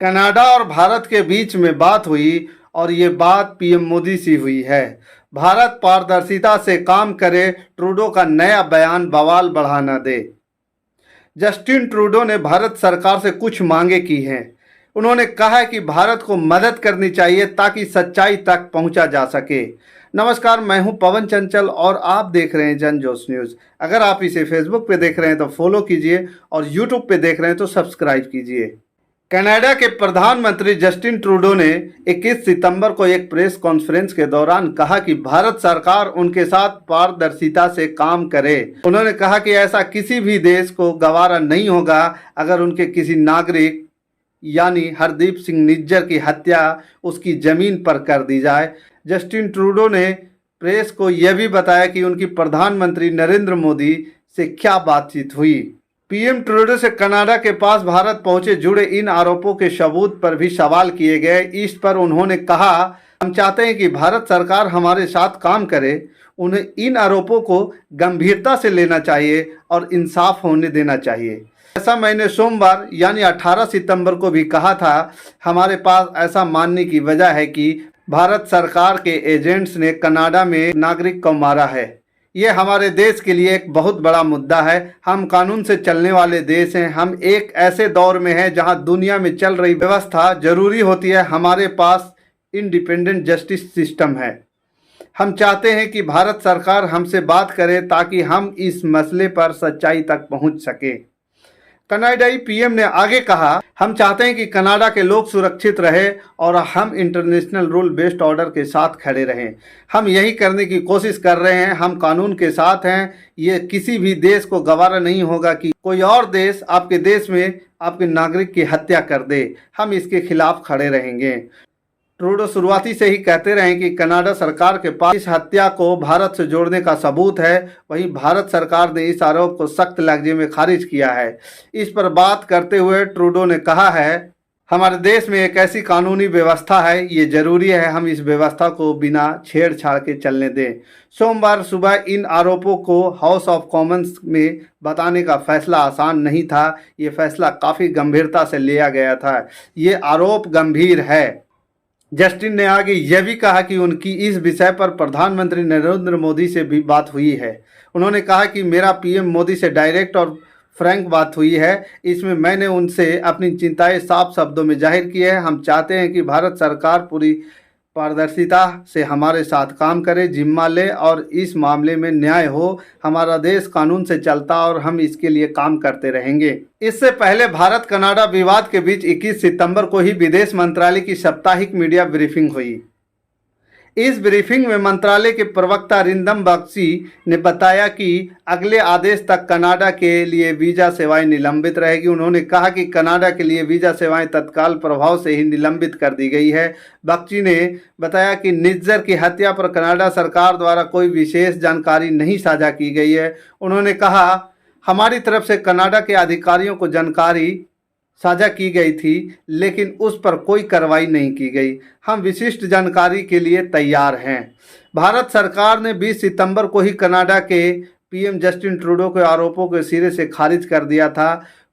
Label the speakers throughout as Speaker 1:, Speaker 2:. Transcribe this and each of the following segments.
Speaker 1: Canada और भारत के बीच में बात हुई और ये बात पीएम मोदी से हुई है। भारत पारदर्शिता से काम करे, ट्रूडो का नया बयान बवाल बढ़ा न दे। जस्टिन ट्रूडो ने भारत सरकार से कुछ मांगे की हैं। उन्होंने कहा है कि भारत को मदद करनी चाहिए ताकि सच्चाई तक पहुंचा जा सके। नमस्कार, मैं हूं पवन चंचल और आप देख रहे हैं जन जोश न्यूज़। अगर आप इसे फेसबुक पे देख रहे हैं तो फॉलो कीजिए और यूट्यूब पे देख रहे हैं तो सब्सक्राइब कीजिए। कनाडा के प्रधानमंत्री जस्टिन ट्रूडो ने 21 सितंबर को एक प्रेस कॉन्फ्रेंस के दौरान कहा कि भारत सरकार उनके साथ पारदर्शिता से काम करे। उन्होंने कहा कि ऐसा किसी भी देश को गवारा नहीं होगा अगर उनके किसी नागरिक यानी हरदीप सिंह निज्जर की हत्या उसकी जमीन पर कर दी जाए। जस्टिन ट्रूडो ने प्रेस को यह भी बताया कि उनकी प्रधानमंत्री नरेंद्र मोदी से क्या बातचीत हुई। पीएम ट्रूडो से कनाडा के पास भारत पहुंचे जुड़े इन आरोपों के सबूत पर भी सवाल किए गए। इस पर उन्होंने कहा, हम चाहते हैं कि भारत सरकार हमारे साथ काम करे। उन्हें इन आरोपों को गंभीरता से लेना चाहिए और इंसाफ होने देना चाहिए। ऐसा मैंने सोमवार यानी 18 सितंबर को भी कहा था। हमारे पास ऐसा मानने की वजह है कि भारत सरकार के एजेंट्स ने कनाडा में नागरिक को मारा है। ये हमारे देश के लिए एक बहुत बड़ा मुद्दा है। हम कानून से चलने वाले देश हैं। हम एक ऐसे दौर में हैं जहां दुनिया में चल रही व्यवस्था जरूरी होती है। हमारे पास इंडिपेंडेंट जस्टिस सिस्टम है। हम चाहते हैं कि भारत सरकार हमसे बात करे ताकि हम इस मसले पर सच्चाई तक पहुंच सके। कनाडाई पीएम ने आगे कहा, हम चाहते हैं कि कनाडा के लोग सुरक्षित रहे और हम इंटरनेशनल रूल बेस्ड ऑर्डर के साथ खड़े रहें। हम यही करने की कोशिश कर रहे हैं। हम कानून के साथ हैं। ये किसी भी देश को गवारा नहीं होगा कि कोई और देश आपके देश में आपके नागरिक की हत्या कर दे। हम इसके खिलाफ खड़े रहेंगे। ट्रूडो शुरुआती से ही कहते रहे कि कनाडा सरकार के पास इस हत्या को भारत से जोड़ने का सबूत है। वहीं भारत सरकार ने इस आरोप को सख्त लहजे में खारिज किया है। इस पर बात करते हुए ट्रूडो ने कहा है, हमारे देश में एक ऐसी कानूनी व्यवस्था है, ये जरूरी है हम इस व्यवस्था को बिना छेड़छाड़ के चलने दें। सोमवार सुबह इन आरोपों को हाउस ऑफ कॉमन्स में बताने का फैसला आसान नहीं था। ये फैसला काफ़ी गंभीरता से लिया गया था। ये आरोप गंभीर है। जस्टिन ने आगे यह भी कहा कि उनकी इस विषय पर प्रधानमंत्री नरेंद्र मोदी से भी बात हुई है। उन्होंने कहा कि मेरा पीएम मोदी से डायरेक्ट और फ्रैंक बात हुई है। इसमें मैंने उनसे अपनी चिंताएं साफ शब्दों में जाहिर की है। हम चाहते हैं कि भारत सरकार पूरी पारदर्शिता से हमारे साथ काम करे, जिम्मा ले और इस मामले में न्याय हो। हमारा देश कानून से चलता और हम इसके लिए काम करते रहेंगे। इससे पहले भारत कनाडा विवाद के बीच 21 सितंबर को ही विदेश मंत्रालय की साप्ताहिक मीडिया ब्रीफिंग हुई। इस ब्रीफिंग में मंत्रालय के प्रवक्ता अरिंदम बख्शी ने बताया कि अगले आदेश तक कनाडा के लिए वीज़ा सेवाएं निलंबित रहेगी। उन्होंने कहा कि कनाडा के लिए वीज़ा सेवाएं तत्काल प्रभाव से ही निलंबित कर दी गई है। बख्शी ने बताया कि निज्जर की हत्या पर कनाडा सरकार द्वारा कोई विशेष जानकारी नहीं साझा की गई है। उन्होंने कहा, हमारी तरफ से कनाडा के अधिकारियों को जानकारी साझा की गई थी लेकिन उस पर कोई कार्रवाई नहीं की गई। हम विशिष्ट जानकारी के लिए तैयार हैं। भारत सरकार ने 20 सितंबर को ही कनाडा के पीएम जस्टिन ट्रूडो के आरोपों को सिरे से खारिज कर दिया था।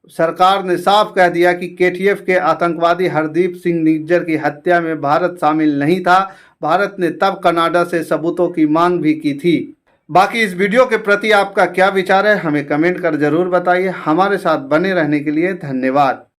Speaker 1: सरकार ने साफ कह दिया कि केटीएफ के आतंकवादी हरदीप सिंह निज्जर की हत्या में भारत शामिल नहीं था। भारत ने तब कनाडा से सबूतों की मांग भी की थी। बाकी इस वीडियो के प्रति आपका क्या विचार है, हमें कमेंट कर जरूर बताइए। हमारे साथ बने रहने के लिए धन्यवाद।